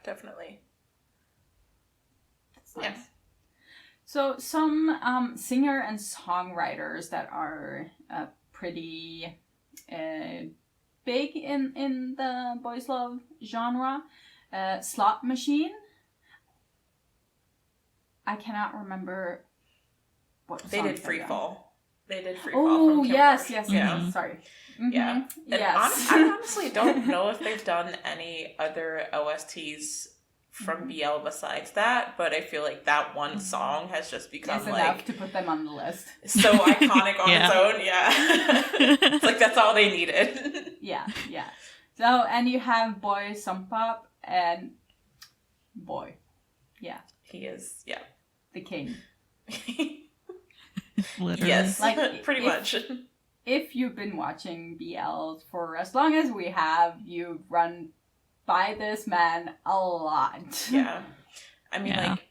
S2: definitely.
S1: That's nice. So some singer and songwriters that are pretty big in the boys love genre, Slot Machine. I cannot remember what
S2: they did. Free Fall. They did Free
S1: Fall.
S2: Oh
S1: yes. Sorry.
S2: Yeah.
S1: Yes.
S2: I honestly don't know if they've done any other OSTs from BL besides that, but I feel like that one song has just become
S1: it's enough to put them on the list.
S2: So iconic on its own. It's like that's all they needed.
S1: Yeah. So, and you have Boy Sumpop and Boy. Yeah.
S2: He is,
S1: the king.
S3: Literally.
S2: Yes, like pretty much.
S1: If you've been watching BL for as long as we have, you've run by this man a lot.
S2: Yeah. I mean, like,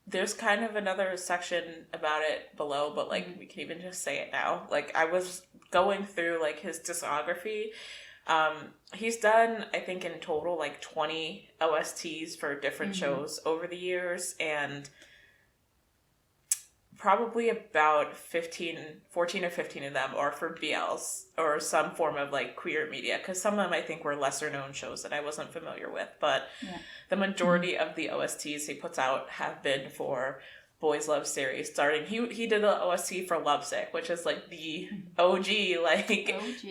S2: there's kind of another section about it below, but, like, we can even just say it now. Like, I was going through, like, his discography. He's done, I think, in total, like, 20 OSTs for different shows over the years, and probably about 14 or 15 of them are for BLs or some form of, like, queer media, because some of them I think were lesser known shows that I wasn't familiar with, but the majority of the OSTs he puts out have been for boys love series. Starting, he did the OST for Lovesick, which is like the OG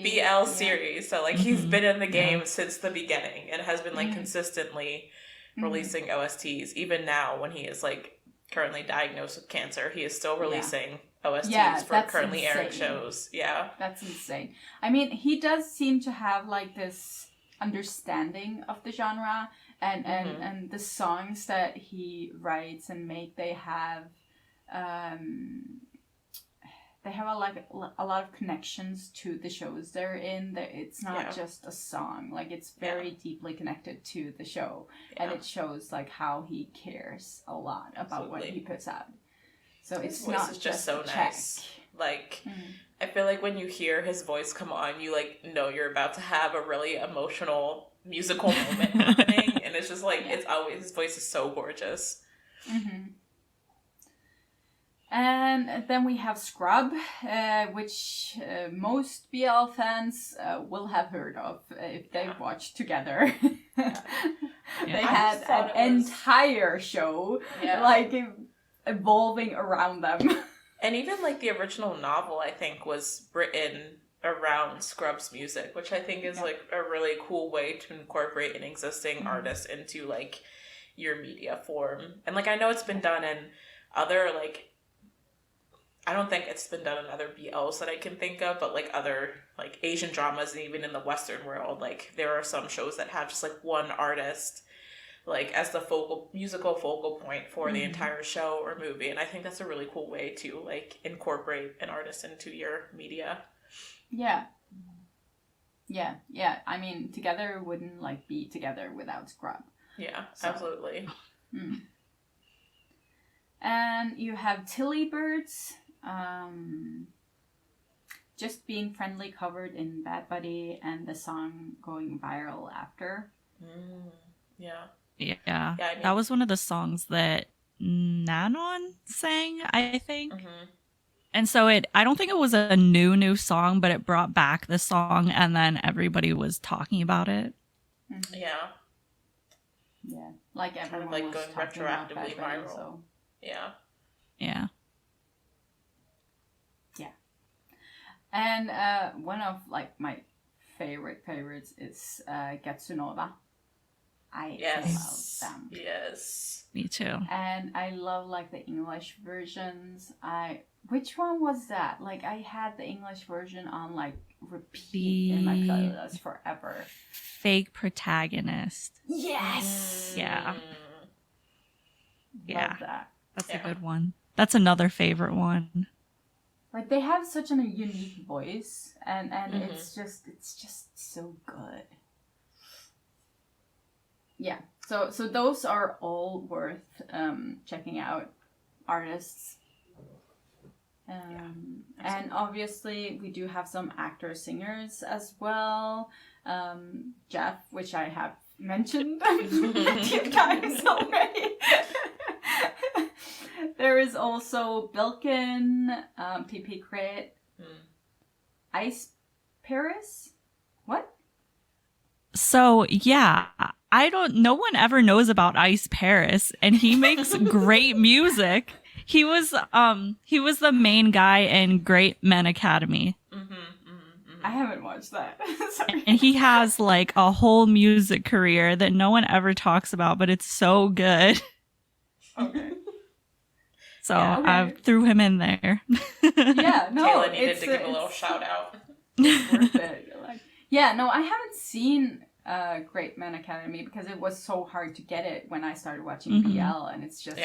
S2: BL series, so like he's been in the game since the beginning and has been like consistently releasing OSTs. Even now, when he is like currently diagnosed with cancer, he is still releasing OSTs for currently airing shows. Yeah,
S1: that's insane. I mean, he does seem to have like this understanding of the genre, and the songs that he writes and make, they have a lot of connections to the shows they're in. It's not just a song, like it's very deeply connected to the show, and it shows like how he cares a lot about what he puts out. So his voice not
S2: is just so nice. Like I feel like when you hear his voice come on, you like know you're about to have a really emotional musical moment happening, and it's just like it's always, his voice is so gorgeous.
S1: And then we have Scrub, which most BL fans will have heard of if they've watched Together. They had an entire show like evolving around them.
S2: And even like the original novel, I think, was written around Scrub's music, which I think is like a really cool way to incorporate an existing artist into like your media form. And like I know it's been done in other like, I don't think it's been done in other BLs that I can think of, but like other like Asian dramas, and even in the Western world, like there are some shows that have just like one artist like as the musical focal point for the entire show or movie, and I think that's a really cool way to like incorporate an artist into your media. Yeah.
S1: I mean, Together wouldn't like be Together without Scrub.
S2: Yeah, so. Absolutely.
S1: And you have Tillybirds, Just Being Friendly covered in Bad Buddy, and the song going viral after.
S3: Yeah, I mean, that was one of the songs that Nanon sang, I think. And so I don't think it was a new song, but it brought back the song, and then everybody was talking about it.
S2: Yeah,
S1: like everyone
S2: kind of like
S1: was
S2: going retroactively viral.
S1: So.
S3: Yeah.
S1: And one of like my favorites is Getsunova. I love them.
S2: Yes.
S3: Me too.
S1: And I love like the English versions. Which one was that? Like I had the English version on like repeat in my playlist forever.
S3: Fake Protagonist.
S1: Yes.
S3: Yeah.
S1: Love that.
S3: That's a good one. That's another favorite one.
S1: Like they have such a unique voice, and it's just so good. Yeah. So those are all worth checking out, artists. And obviously we do have some actors, singers as well. Jeff, which I have mentioned a few times already. There is also Bilkin, PP Crit, Ice Paris. What?
S3: So no one ever knows about Ice Paris, and he makes great music. He was the main guy in Great Men Academy.
S1: I haven't watched that. Sorry.
S3: And he has like a whole music career that no one ever talks about, but it's so good.
S1: Okay.
S3: So I threw him in there.
S1: Yeah, no,
S2: Kayla needed to give a little shout out.
S1: It's worth it. I haven't seen Great Men Academy because it was so hard to get it when I started watching BL, and it's just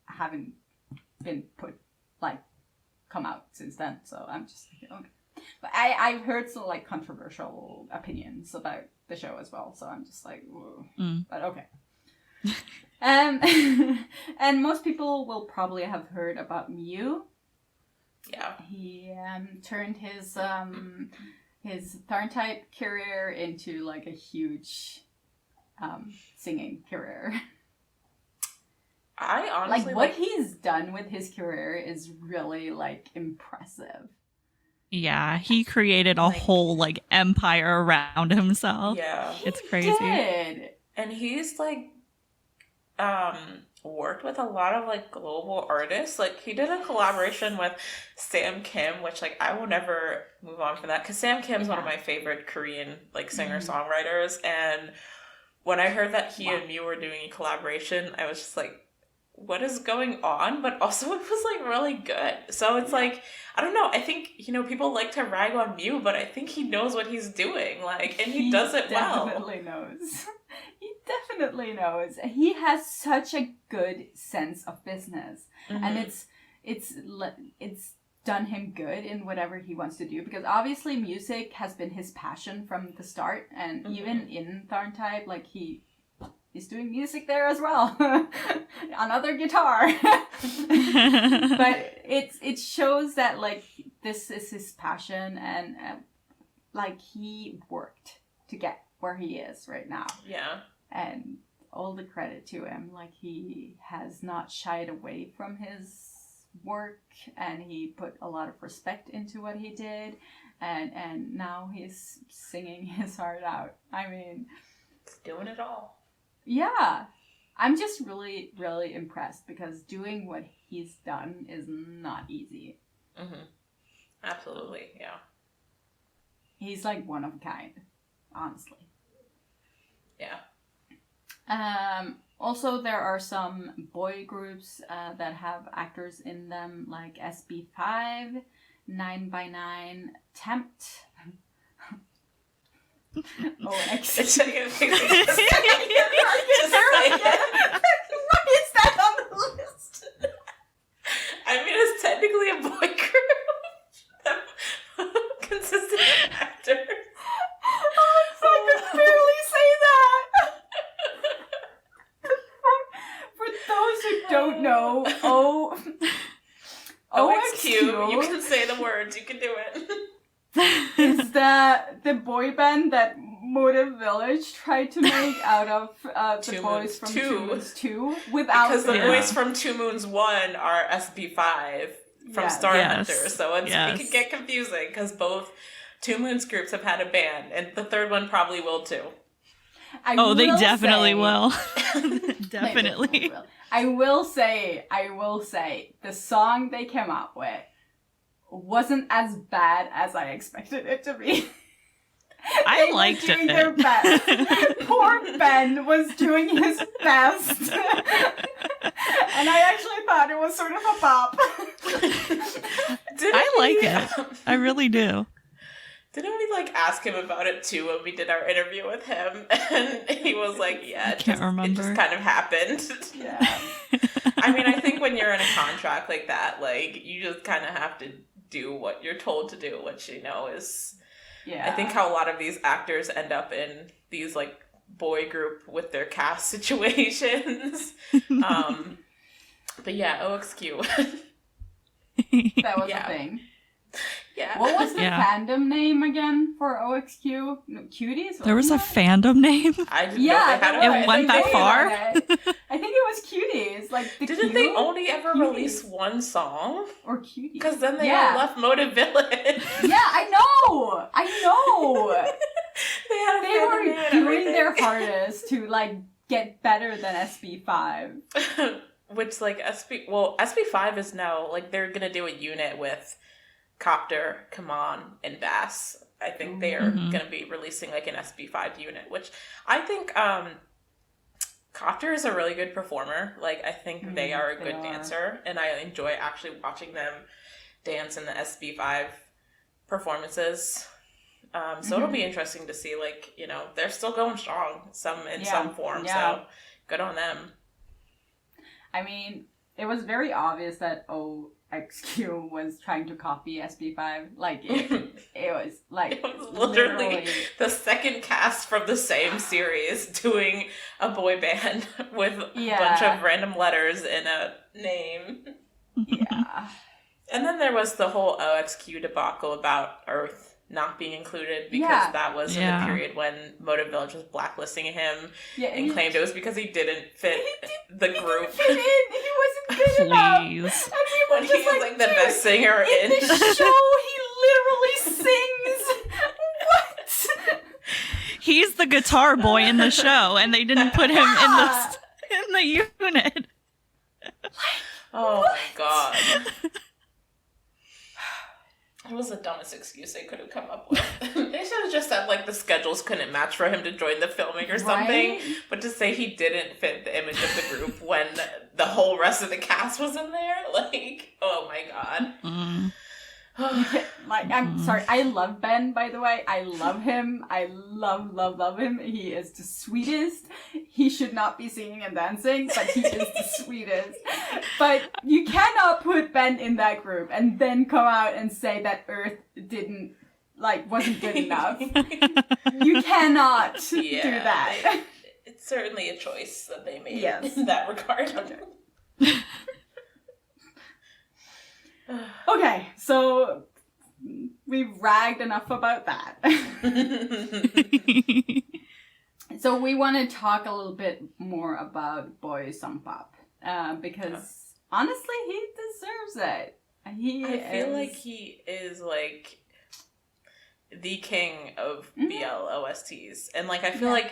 S1: haven't been come out since then. So I'm just okay. But I've heard some like controversial opinions about the show as well. So I'm just like, whoa. But okay. And most people will probably have heard about Mew.
S2: Yeah.
S1: He turned his Tharn-type career into like a huge singing career.
S2: I honestly
S1: like what he's done with his career is really like impressive.
S3: Yeah, he created a whole like empire around himself.
S2: Yeah.
S3: It's crazy.
S1: Did.
S2: And he's like worked with a lot of like global artists. Like he did a collaboration with Sam Kim, which like I will never move on from that because Sam Kim's one of my favorite Korean like singer-songwriters. And when I heard that he and Mew were doing a collaboration, I was just like, what is going on? But also it was like really good. So it's like, I don't know, I think, you know, people like to rag on Mew, but I think he knows what he's doing, like, and he does it well.
S1: He definitely knows. He definitely knows. He has such a good sense of business. And it's done him good in whatever he wants to do, because obviously music has been his passion from the start, and even in Tharn-type, like he's doing music there as well. Another guitar. But it shows that like this is his passion, and like he worked to get where he is right now.
S2: Yeah.
S1: And all the credit to him. Like he has not shied away from his work, and he put a lot of respect into what he did, and now he's singing his heart out. I mean,
S2: he's doing it all.
S1: Yeah, I'm just really, really impressed, because doing what he's done is not easy.
S2: Absolutely, yeah.
S1: He's like one of a kind, honestly.
S2: Yeah.
S1: Also, there are some boy groups that have actors in them, like SB5, 9x9, Tempt. OX.
S2: It's like
S1: Why is that on the list?
S2: I mean, it's technically a boy group that consisted of actors.
S1: I could barely say that. For those who don't know,
S2: OXQ, you can say the words, you can do it.
S1: Is the boy band that Motive Village tried to make out of the boys from 2 Moons 2 without,
S2: because the boys from 2 Moons 1 are SB5 from Star Hunter, so it can get confusing because both 2 Moons groups have had a band, and the third one probably will too.
S3: They definitely will. Definitely.
S1: I will say, the song they came up with wasn't as bad as I expected it to be.
S3: I liked it.
S1: They were doing their best. Poor Ben was doing his best. And I actually thought it was sort of a bop.
S3: I like it. I really do.
S2: Didn't we like ask him about it too when we did our interview with him? And he was like, yeah, it just kind of happened.
S1: Yeah.
S2: I mean, I think when you're in a contract like that, like, you just kind of have to do what you're told to do, which, you know, is... Yeah. I think how a lot of these actors end up in these, like, boy group with their cast situations. But yeah, OXQ.
S1: That was a thing.
S2: Yeah.
S1: What was the fandom name again for OXQ? No, Cuties?
S3: There was a fandom name?
S2: I didn't know they had
S3: it went that far?
S1: I think it was Cuties. Like,
S2: didn't they only ever release one song?
S1: Or Cuties?
S2: Because then they all left Motive Village.
S1: Yeah, I know! They were doing their hardest to, like, get better than SB5.
S2: Which, like, SB5 is now, like, they're gonna do a unit with Copter, Kaman, and Bass. I think they are going to be releasing like an SB5 unit, which I think Copter is a really good performer. Like, I think they are a good dancer, and I enjoy actually watching them dance in the SB5 performances. So it'll be interesting to see, like, you know, they're still going strong some form, so good on them.
S1: I mean, it was very obvious that OXQ was trying to copy SB5. Like, it was like...
S2: It was literally the second cast from the same series doing a boy band with a bunch of random letters in a name.
S1: Yeah.
S2: And then there was the whole OXQ debacle about Earth not being included because that was in the period when Motive Village was blacklisting him and claimed it was because he didn't fit the group.
S1: He wasn't good enough. And we were
S2: when he was like the best singer in
S1: the show, he literally sings. What?
S3: He's the guitar boy in the show, and they didn't put him in the unit.
S2: Oh my god. It was the dumbest excuse they could have come up with. They should have just said, like, the schedules couldn't match for him to join the filming or something. Right? But to say he didn't fit the image of the group when the whole rest of the cast was in there, like, oh my god.
S1: I'm sorry. I love Ben, by the way. I love him. I love him. He is the sweetest. He should not be singing and dancing, but he is the sweetest. But you cannot put Ben in that group and then come out and say that Earth wasn't good enough. You cannot do that.
S2: It's certainly a choice that they made in that regard.
S1: Okay. Okay, so we've ragged enough about that. So we want to talk a little bit more about Boy Some Pop, because honestly, he deserves it. I feel
S2: like he is like the king of BL OSTs, and like I feel like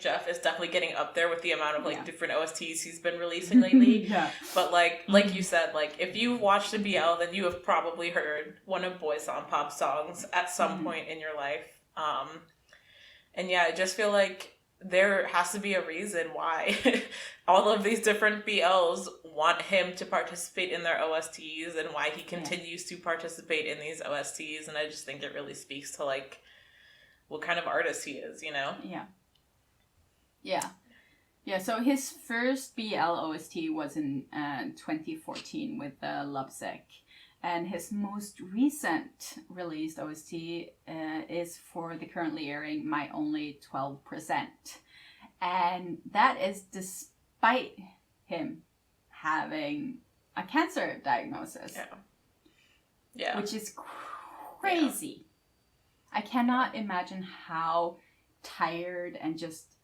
S2: Jeff is definitely getting up there with the amount of different OSTs he's been releasing lately. But like you said, like if you watched the BL, then you have probably heard one of Boy Some Pop songs at some point in your life. And I just feel like there has to be a reason why all of these different BLs want him to participate in their OSTs and why he continues to participate in these OSTs. And I just think it really speaks to like what kind of artist he is, you know?
S1: Yeah, so his first BL OST was in 2014 with Lovesick. And his most recent released OST is for the currently airing My Only 12%. And that is despite him having a cancer diagnosis. Yeah. Which is crazy. I cannot imagine how tired and just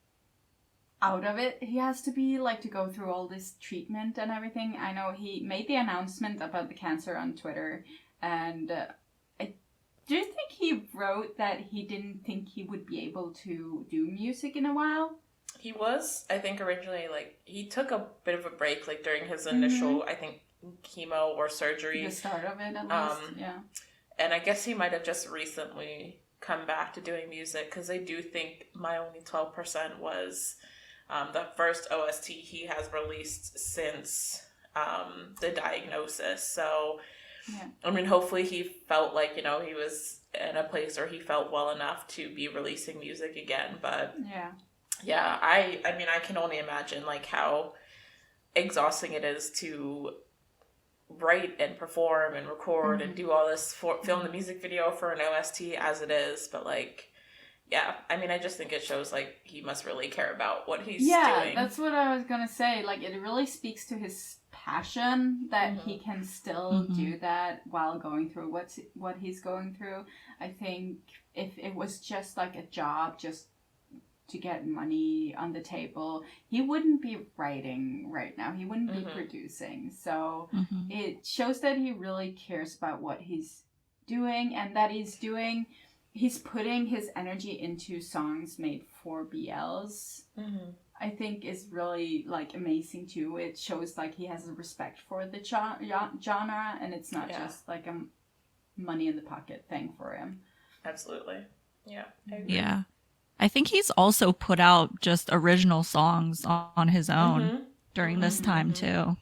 S1: out of it he has to be, like, to go through all this treatment and everything. I know he made the announcement about the cancer on Twitter, and I do think he wrote that he didn't think he would be able to do music in a while.
S2: He was, I think, originally, like, he took a bit of a break, like, during his initial, I think, chemo or surgery.
S1: The start of it, at least,
S2: And I guess he might have just recently come back to doing music, because I do think My Only 12% was the first OST he has released since the diagnosis. So, I mean, hopefully he felt like, you know, he was in a place where he felt well enough to be releasing music again. But I mean, I can only imagine like how exhausting it is to write and perform and record and do all this, film the music video for an OST as it is. But like, I mean, I just think it shows, like, he must really care about what he's doing.
S1: Yeah, that's what I was gonna say. Like, it really speaks to his passion that he can still do that while going through what he's going through. I think if it was just, like, a job just to get money on the table, he wouldn't be writing right now. He wouldn't be producing. So it shows that he really cares about what he's doing, and that he's putting his energy into songs made for BLs. I think is really, like, amazing too. It shows, like, he has a respect for the genre, and it's not just like a money in the pocket thing for him.
S2: Absolutely. Yeah, I agree.
S3: Yeah. I think he's also put out just original songs on his own during this time too.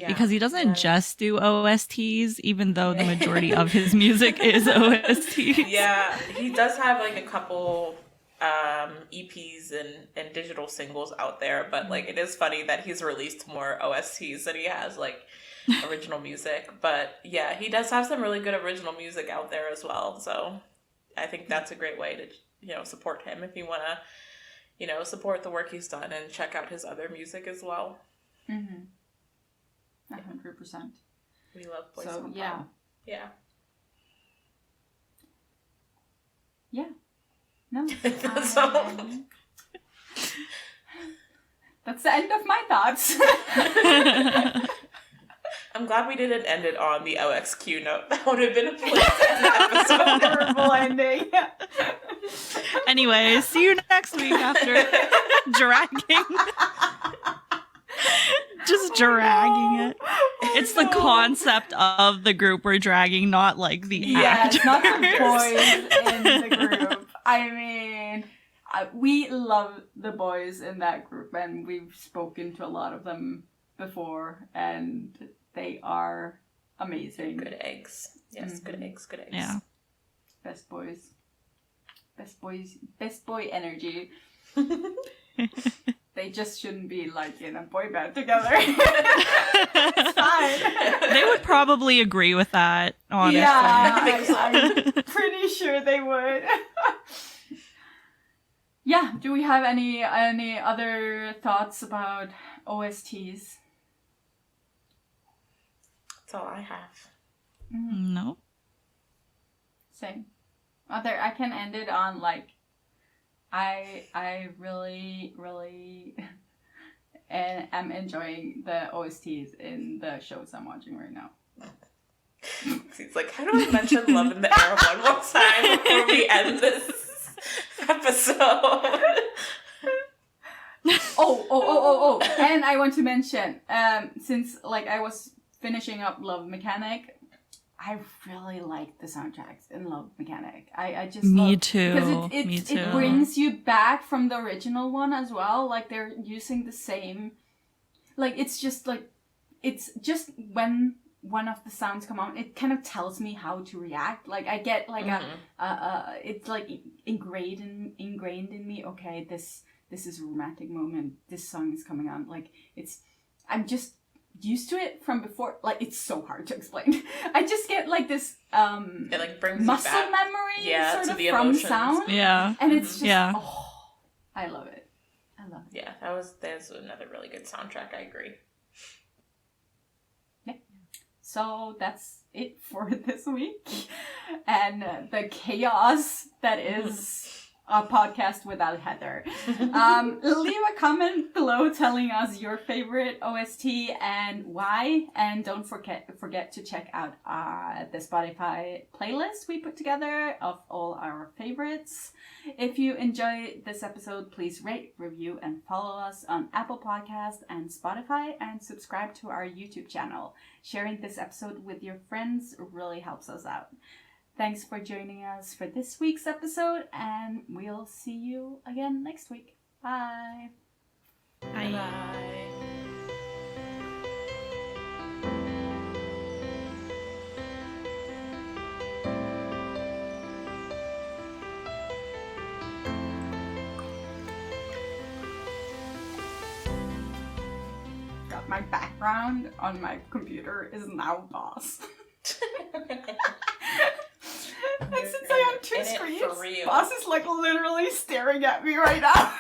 S3: Because he doesn't just do OSTs, even though the majority of his music is OSTs.
S2: Yeah, he does have like a couple EPs and digital singles out there, but like it is funny that he's released more OSTs than he has like original music. But yeah, he does have some really good original music out there as well. So I think that's a great way to, you know, support him if you want to, you know, support the work he's done and check out his other music as well.
S1: 100%.
S2: We love Boys
S1: So,
S2: on
S1: yeah.
S2: Prom. Yeah.
S1: Yeah. No. That's the end of my thoughts.
S2: I'm glad we didn't end it on the OXQ note. That would have been a place to end the episode.
S1: Horrible ending.
S3: Anyway, see you next week after dragging. Just dragging it. It's the concept of the group we're dragging, not like the actors.
S1: Not the boys in the group. I mean, we love the boys in that group, and we've spoken to a lot of them before, and they are amazing.
S2: Good eggs. Yes, good eggs, good eggs.
S3: Yeah.
S1: Best boys. Best boy energy. They just shouldn't be like in a boy band together. It's fine.
S3: They would probably agree with that, honestly.
S1: Yeah, I'm pretty sure they would. Yeah, do we have any other thoughts about OSTs?
S2: That's all I have.
S3: No.
S1: Same. I can end it on like, I really, really am enjoying the OSTs in the shows I'm watching right now.
S2: He's like, how do I mention Love in the Air one more time before we end this episode?
S1: Oh. And I want to mention, since like I was finishing up Love Mechanic, I really like the soundtracks in Love Mechanic. I just
S3: Me
S1: love,
S3: too.
S1: because
S3: Me too.
S1: it brings you back from the original one as well. Like they're using the same, like it's just when one of the sounds come on, it kind of tells me how to react. Like I get like it's like ingrained in me. Okay, this is a romantic moment. This song is coming on. Like I'm just used to it from before. Like it's so hard to explain. I just get like this
S2: it like brings
S1: muscle
S2: you back.
S1: memory sort of
S2: the
S1: from
S2: emotions.
S1: sound.
S3: Yeah.
S1: And it's just I love it.
S2: Yeah, that's another really good soundtrack. I agree.
S1: Yeah. So that's it for this week. And the chaos that is a podcast without Heather. Leave a comment below telling us your favorite OST and why. And don't forget to check out the Spotify playlist we put together of all our favorites. If you enjoyed this episode, please rate, review, and follow us on Apple Podcasts and Spotify, and subscribe to our YouTube channel. Sharing this episode with your friends really helps us out. Thanks for joining us for this week's episode, and we'll see you again next week. Bye.
S3: Bye.
S2: Bye.
S1: God, my background on my computer is now Boss. And since I have two screens, Boss is like literally staring at me right now.